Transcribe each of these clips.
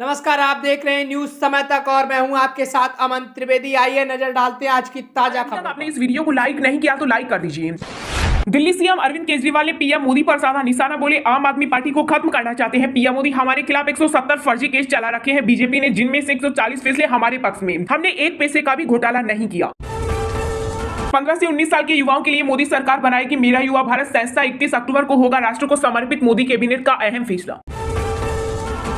नमस्कार, आप देख रहे हैं न्यूज समय तक और मैं हूं आपके साथ अमन त्रिवेदी। आइए नजर डालते हैं आज की ताजा खबरों पर। आपने इस वीडियो को लाइक नहीं किया तो लाइक कर दीजिए। दिल्ली सीएम अरविंद केजरीवाल ने पीएम मोदी पर साधा निशाना, बोले आम आदमी पार्टी को खत्म करना चाहते हैं। पीएम मोदी, हमारे खिलाफ 170 फर्जी केस चला रखे हैं बीजेपी ने, जिनमें से 140 फैसले हमारे पक्ष में। हमने एक पैसे का भी घोटाला नहीं किया। 15 से 19 साल के युवाओं के लिए मोदी सरकार बनाएगी मेरा युवा भारत संस्था। 31 अक्टूबर को होगा राष्ट्र को समर्पित मोदी कैबिनेट का अहम फैसला।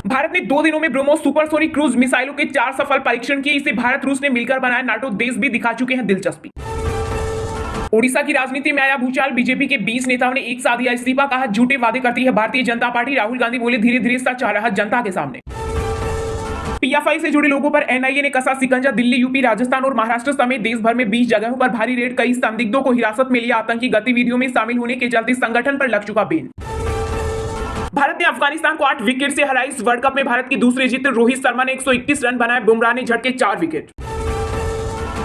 भारत ने 2 दिनों में ब्रह्मोस सुपरसोनिक क्रूज मिसाइलों के 4 सफल परीक्षण किए। इसे भारत रूस ने मिलकर बनाया, नाटो देश भी दिखा चुके हैं दिलचस्पी। ओडिशा की राजनीति में आया भूचाल, बीजेपी के 20 नेताओं ने एक साथ दिया इस्तीफा, कहा झूठे वादे करती है भारतीय जनता पार्टी। राहुल गांधी बोले धीरे धीरे सच आ रहा जनता के सामने। पीएफआई से जुड़े लोगों पर एनआईए ने कसा शिकंजा, दिल्ली, यूपी, राजस्थान और महाराष्ट्र समेत देश भर में 20 जगहों पर भारी रेड, कई संदिग्धों को हिरासत में लिया। आतंकी गतिविधियों में शामिल होने के चलते संगठन पर लग चुका बैन। भारत ने अफगानिस्तान को 8 विकेट से हराई। इस वर्ल्ड कप में भारत की दूसरी जीत, रोहित शर्मा ने 131 रन बनाए, बुमराह ने झटके 4 विकेट।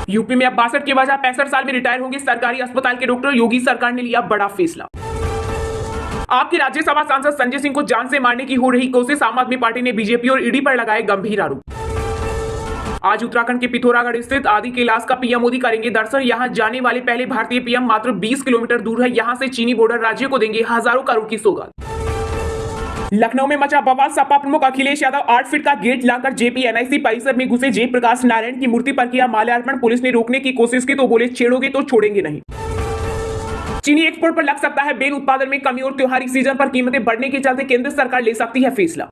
यूपी में अब 62 के बजाय 65 साल में रिटायर होंगे सरकारी अस्पताल के डॉक्टर, योगी सरकार ने लिया बड़ा फैसला। आपके राज्यसभा सांसद संजय सिंह को जान से मारने की हो रही कोशिश, आम आदमी पार्टी ने बीजेपी और ईडी पर लगाए गंभीर आरोप। आज उत्तराखंड के पिथौरागढ़ स्थित आदि कैलाश का पीएम मोदी करेंगे दर्शन। यहां जाने वाले पहले भारतीय पीएम, मात्र 20 किलोमीटर दूर है यहां से चीनी बॉर्डर राज्य को देंगे हजारों करोड़ की सौगात। लखनऊ में मचा बवाल, सपा प्रमुख अखिलेश यादव 8 फीट का गेट लाकर जेपी एनआईसी परिसर में घुसे। जयप्रकाश नारायण की मूर्ति पर किया माल्यार्पण, पुलिस ने रोकने की कोशिश की तो बोले छेड़ोगे तो छोड़ेंगे नहीं। चीनी एक्सपोर्ट पर लग सकता है बैन, उत्पादन में कमी और त्योहारी सीजन पर कीमतें बढ़ने के चलते केंद्र सरकार ले सकती है फैसला।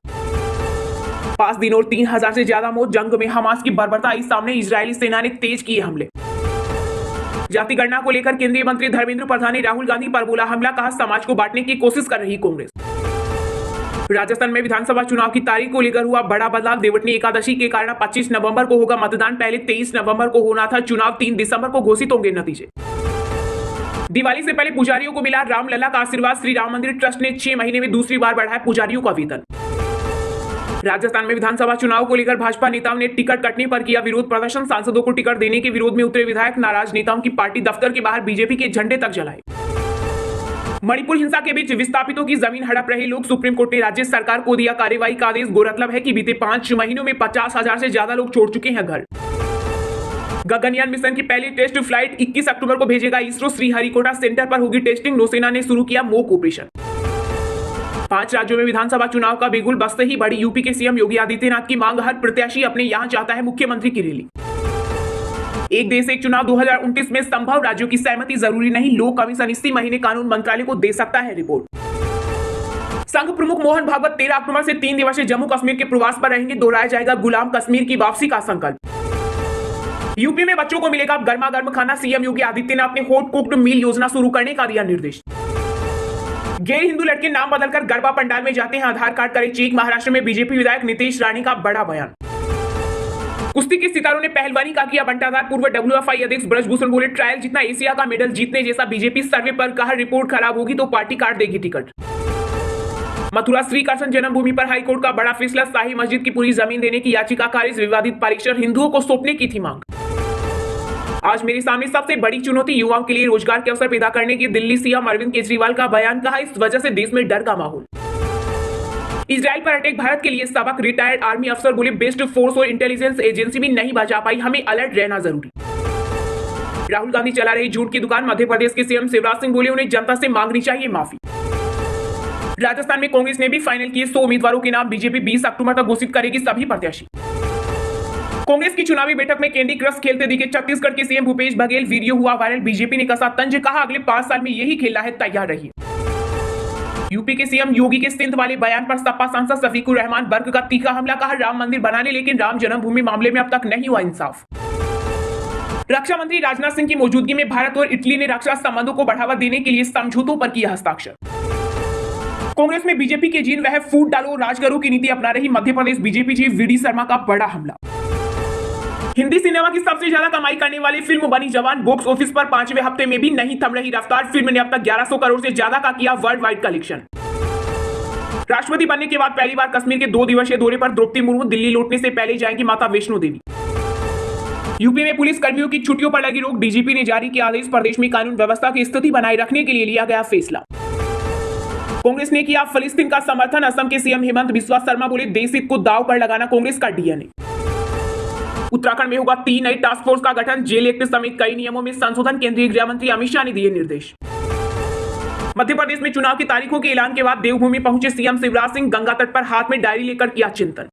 5 दिन और 3000 से ज्यादा मौत, जंग में हमास की बर्बरता आई सामने, इजरायली सेना ने तेज किए हमले। जाति गणना को लेकर केंद्रीय मंत्री धर्मेंद्र प्रधान ने राहुल गांधी पर बोला हमला, कहा समाज को बांटने की कोशिश कर रही कांग्रेस। राजस्थान में विधानसभा चुनाव की तारीख को लेकर हुआ बड़ा बदलाव, देवटनी एकादशी के कारण 25 नवंबर को होगा मतदान, पहले 23 नवंबर को होना था चुनाव, 3 दिसंबर को घोषित होंगे नतीजे। दिवाली से पहले पुजारियों को मिला रामलला का आशीर्वाद, श्री राम मंदिर ट्रस्ट ने 6 महीने में दूसरी बार बढ़ाया पुजारियों का वेतन। राजस्थान में विधानसभा चुनाव को लेकर भाजपा नेताओं ने टिकट कटने पर किया विरोध प्रदर्शन, सांसदों को टिकट देने के विरोध में उतरे विधायक, नाराज नेताओं की पार्टी दफ्तर के बाहर बीजेपी के झंडे तक जलाए। मणिपुर हिंसा के बीच विस्थापितों की जमीन हड़प रहे लोग, सुप्रीम कोर्ट ने राज्य सरकार को दिया कार्रवाई का आदेश। गौरतलब है कि बीते 5 महीनों में 50,000 से ज्यादा लोग छोड़ चुके हैं घर। गगनयान मिशन की पहली टेस्ट फ्लाइट 21 अक्टूबर को भेजेगा इसरो, श्रीहरिकोटा सेंटर पर होगी टेस्टिंग, नौसेना ने शुरू किया मॉक ऑपरेशन। 5 राज्यों में विधानसभा चुनाव का बिगुल बजते ही बढ़ी यूपी के सीएम योगी आदित्यनाथ की मांग, हर प्रत्याशी अपने यहां चाहता है मुख्यमंत्री की रैली। एक देश एक चुनाव 2029 में संभव, राज्यों की सहमति जरूरी नहीं, लोक कमीशन इसी महीने कानून मंत्रालय को दे सकता है रिपोर्ट। संघ प्रमुख मोहन भागवत 13 अक्टूबर से 3 दिवसीय जम्मू कश्मीर के प्रवास पर रहेंगे, दोहराया जाएगा गुलाम कश्मीर की वापसी का संकल्प। यूपी में बच्चों को मिलेगा गर्मा गर्म खाना, सीएम योगी आदित्यनाथ ने हॉट कुक्ड मील योजना शुरू करने का दिया निर्देश। गैर हिंदू लड़के नाम बदलकर गरबा पंडाल में जाते हैं, आधार कार्ड करे चेक, महाराष्ट्र में बीजेपी विधायक नितेश राणे का बड़ा बयान। कुश्ती के सितारों ने पहलवानी का किया बंटाधार, पूर्व डब्ल्यूएफआई अध्यक्ष ब्रजभूषण बोले ट्रायल जितना एशिया का मेडल जीतने जैसा, बीजेपी सर्वे पर कहा रिपोर्ट खराब होगी तो पार्टी काट देगी टिकट। मथुरा श्री कृष्ण जन्मभूमि पर हाईकोर्ट का बड़ा फैसला, शाही मस्जिद की पूरी जमीन देने की याचिका खारिज, विवादित परिसर हिंदुओं को सौंपने की थी मांग। आज मेरे सामने सबसे बड़ी चुनौती युवाओं के लिए रोजगार के अवसर पैदा करने की, दिल्ली सीएम अरविंद केजरीवाल का बयान, कहा इस वजह से देश में डर का माहौल। इजराइल पर अटैक भारत के लिए सबक, रिटायर्ड आर्मी अफसर बोले बेस्ट फोर्स और इंटेलिजेंस एजेंसी भी नहीं बचा पाई, हमें अलर्ट रहना जरूरी। राहुल गांधी चला रही झूठ की दुकान, मध्य प्रदेश के सीएम शिवराज सिंह बोले उन्हें जनता से मांगनी चाहिए माफी। राजस्थान में कांग्रेस ने भी फाइनल किए 100 उम्मीदवारों के नाम, बीजेपी 20 अक्टूबर तक घोषित करेगी सभी प्रत्याशी। कांग्रेस की चुनावी बैठक में कैंडी क्रश खेलते दिखे छत्तीसगढ़ के सीएम भूपेश बघेल, वीडियो हुआ वायरल, बीजेपी ने कसा तंज, कहा अगले 5 साल में यही खेलना है, तैयार रहिए। यूपी के सीएम योगी के सिंध वाले बयान पर सपा सांसद शफीकुर रहमान बर्क का तीखा हमला, कहा राम मंदिर बनाने लेकिन राम जन्मभूमि मामले में अब तक नहीं हुआ इंसाफ। रक्षा मंत्री राजनाथ सिंह की मौजूदगी में भारत और इटली ने रक्षा संबंधों को बढ़ावा देने के लिए समझौतों पर किया हस्ताक्षर। कांग्रेस में बीजेपी के जीन वह फूट डालो राज करो की नीति अपना रही, Madhya Pradesh BJP chief VD Sharma का बड़ा हमला। हिंदी सिनेमा की सबसे ज्यादा कमाई करने वाली फिल्म बनी जवान, बॉक्स ऑफिस पर 5वें हफ्ते में भी नहीं थम रही रफ्तार, फिल्म ने अब तक 1100 करोड़ से ज्यादा का किया वर्ल्ड वाइड कलेक्शन। राष्ट्रपति बनने के बाद पहली बार कश्मीर के 2 दिवसीय दौरे पर द्रौपदी मुर्मू, दिल्ली लौटने से पहले जाएंगी माता वैष्णो देवी। यूपी में पुलिस कर्मियों की छुट्टियों पर लगी रोक, डीजीपी ने जारी किया आदेश, प्रदेश में कानून व्यवस्था की स्थिति बनाए रखने के लिए लिया गया फैसला। कांग्रेस ने किया फिलिस्तीन का समर्थन। असम के सीएम हेमंत बिस्वा शर्मा बोले देश हित को दांव पर लगाना कांग्रेस का डीएनए। उत्तराखंड में होगा 3 नई टास्क फोर्स का गठन। जेल एक्ट समेत कई नियमों में संशोधन। केंद्रीय गृह मंत्री अमित शाह ने दिए निर्देश। मध्य प्रदेश में चुनाव की तारीखों के ऐलान के बाद देवभूमि पहुंचे सीएम शिवराज सिंह। गंगा तट पर हाथ में डायरी लेकर किया चिंतन।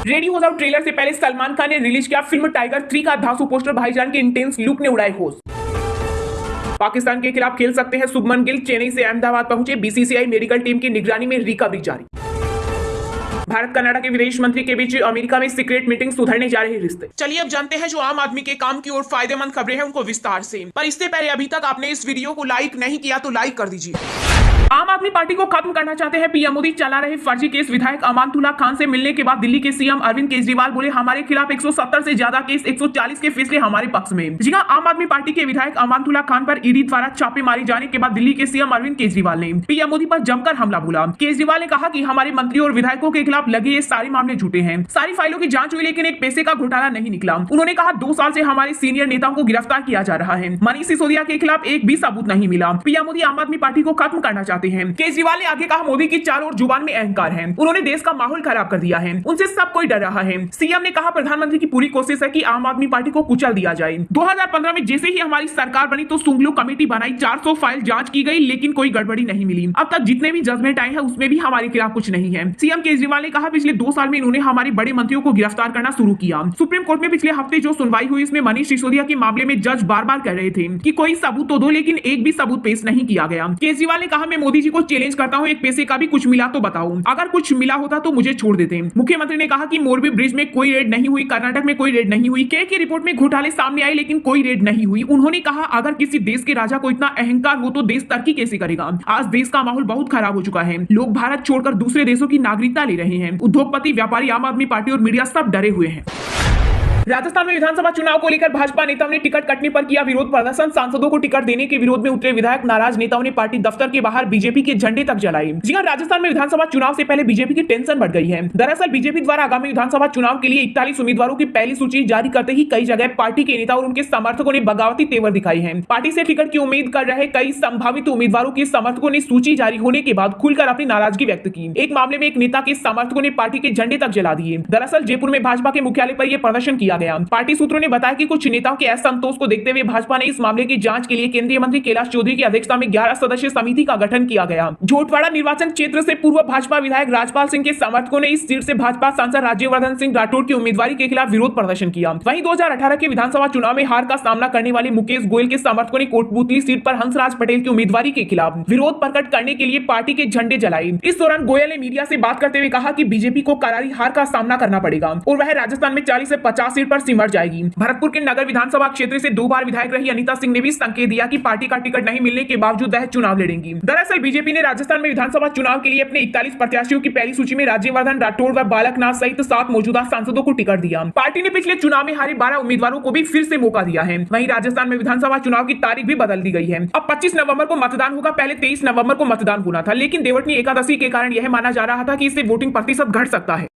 रेडी हो जाओ ट्रेलर से पहले सलमान खान ने रिलीज किया फिल्म टाइगर 3 का धांसू पोस्टर। भाईजान के इंटेंस लुक ने उड़ाए होश। पाकिस्तान के खिलाफ खेल सकते हैं शुभमन गिल। चेन्नई से अहमदाबाद पहुंचे। बीसीसीआई मेडिकल टीम की निगरानी में रिकवरी जारी। भारत कनाडा के विदेश मंत्री के बीच अमेरिका में सीक्रेट मीटिंग। सुधरने जा रहे रिश्ते। चलिए अब जानते हैं जो आम आदमी के काम की और फायदेमंद खबरें हैं उनको विस्तार से। पर इससे पहले अभी तक आपने इस वीडियो को लाइक नहीं किया तो लाइक कर दीजिए। आम आदमी पार्टी को खत्म करना चाहते हैं पीएम मोदी। चला रहे फर्जी केस। विधायक अमानतुल्ला खान से मिलने के बाद दिल्ली के सीएम अरविंद केजरीवाल बोले हमारे खिलाफ 170 से ज्यादा केस, 140 के फैसले हमारे पक्ष में। जी हां, आम आदमी पार्टी के विधायक अमानतुल्ला खान पर ईडी द्वारा छापेमारी जाने के बाद दिल्ली के सीएम अरविंद केजरीवाल ने पीएम मोदी पर जमकर हमला बोला। केजरीवाल ने कहा कि हमारे मंत्री और विधायकों के खिलाफ लगे ये सारे मामले झूठे हैं। सारी फाइलों की जांच हुई लेकिन एक पैसे का घोटाला नहीं निकला। उन्होंने कहा 2 साल से हमारे सीनियर नेताओं को गिरफ्तार किया जा रहा है। मनीष सिसोदिया के खिलाफ एक भी सबूत नहीं मिला। पीएम मोदी आम आदमी पार्टी को खत्म करना चाहते हैं। केजरीवाल ने आगे कहा मोदी की चाल और जुबान में अहंकार है। उन्होंने देश का माहौल खराब कर दिया है। उनसे सब कोई डर रहा है। सीएम ने कहा प्रधानमंत्री की पूरी कोशिश है कि आम आदमी पार्टी को कुचल दिया जाए। 2015 में जैसे ही हमारी सरकार बनी तो सुंगलू कमेटी बनाई। 400 फाइल जांच की गई लेकिन कोई गड़बड़ी नहीं मिली। अब तक जितने भी जजमेंट आए हैं उसमें भी हमारे खिलाफ कुछ नहीं है। सीएम केजरीवाल ने कहा पिछले 2 साल में इन्होंने हमारे बड़े मंत्रियों को गिरफ्तार करना शुरू किया। सुप्रीम कोर्ट में पिछले हफ्ते जो सुनवाई हुई इसमें मनीष सिसोदिया के मामले में जज बार बार कह रहे थे कि कोई सबूत तो दो, लेकिन एक भी सबूत पेश नहीं किया गया। केजरीवाल ने कहा मैं मोदी जी को चैलेंज करता हूं, एक पैसे का भी कुछ मिला तो बताओ। अगर कुछ मिला होता तो मुझे छोड़ देते। मुख्यमंत्री ने कहा कि मोरबी ब्रिज में कोई रेड नहीं हुई, कर्नाटक में कोई रेड नहीं हुई। के की रिपोर्ट में घोटाले सामने आए लेकिन कोई रेड नहीं हुई। उन्होंने कहा अगर किसी देश के राजा को इतना अहंकार हो तो देश तरक्की कैसे करेगा। आज देश का माहौल बहुत खराब हो चुका है। लोग भारत छोड़कर दूसरे देशों की नागरिकता ले रहे हैं। उद्योगपति, व्यापारी, आम आदमी पार्टी और मीडिया सब डरे हुए हैं। राजस्थान में विधानसभा चुनाव को लेकर भाजपा नेताओं ने टिकट कटने पर किया विरोध प्रदर्शन। सांसदों को टिकट देने के विरोध में उतरे विधायक। नाराज नेताओं ने पार्टी दफ्तर के बाहर बीजेपी के झंडे तक जलाए। जी हां, राजस्थान में विधानसभा चुनाव से पहले बीजेपी की टेंशन बढ़ गई है। दरअसल बीजेपी द्वारा आगामी विधानसभा चुनाव के लिए 41 उम्मीदवारों की पहली सूची जारी करते ही कई जगह पार्टी के नेता और उनके समर्थकों ने बगावती तेवर दिखाई है। पार्टी से टिकट की उम्मीद कर रहे कई संभावित उम्मीदवारों के समर्थकों ने सूची जारी होने के बाद खुलकर अपनी नाराजगी व्यक्त की। एक मामले में एक नेता के समर्थकों ने पार्टी के झंडे तक जला दिए। दरअसल जयपुर में भाजपा के मुख्यालय पर यह प्रदर्शन किया गया। पार्टी सूत्रों ने बताया कि कुछ नेताओं के असंतोष को देखते हुए भाजपा ने इस मामले की जांच के लिए केंद्रीय मंत्री कैलाश चौधरी की अध्यक्षता में 11 सदस्यीय समिति का गठन किया गया। झोटवाड़ा निर्वाचन क्षेत्र से पूर्व भाजपा विधायक राजपाल सिंह के समर्थकों ने इस सीट से भाजपा सांसद राज्यवर्धन सिंह राठौड़ की उम्मीदवारी के खिलाफ विरोध प्रदर्शन किया। वहीं 2018 के विधानसभा चुनाव में हार का सामना करने वाले मुकेश गोयल के समर्थकों ने कोटपुतली सीट पर हंसराज पटेल की उम्मीदवारी के खिलाफ विरोध प्रकट करने के लिए पार्टी के झंडे जलाए। इस दौरान गोयल ने मीडिया से बात करते हुए कहा कि बीजेपी को करारी हार का सामना करना पड़ेगा और वह राजस्थान में 40 से 50 सीट पर सिमट जाएगी। भरतपुर के नगर विधानसभा क्षेत्र से 2 बार विधायक रही अनीता सिंह ने भी संकेत दिया कि पार्टी का टिकट नहीं मिलने के बावजूद वह चुनाव लड़ेंगी। दरअसल बीजेपी ने राजस्थान में विधानसभा चुनाव के लिए अपने 41 प्रत्याशियों की पहली सूची में राज्यवर्धन राठौड़ व बालकनाथ सहित 7 मौजूदा सांसदों को टिकट दिया। पार्टी ने पिछले चुनाव में हारे 12 उम्मीदवारों को भी फिर से मौका दिया है। वहीं राजस्थान में विधानसभा चुनाव की तारीख भी बदल दी गई है। अब 25 नवंबर को मतदान होगा। पहले 23 नवंबर को मतदान होना था, लेकिन देवटनी एकादशी के कारण यह माना जा रहा था कि इससे वोटिंग प्रतिशत घट सकता है।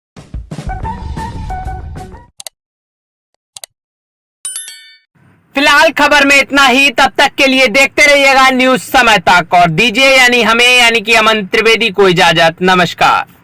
फिलहाल खबर में इतना ही। तब तक के लिए देखते रहिएगा न्यूज समय तक और दीजिए यानी हमें यानी कि अमन त्रिवेदी को इजाजत। नमस्कार।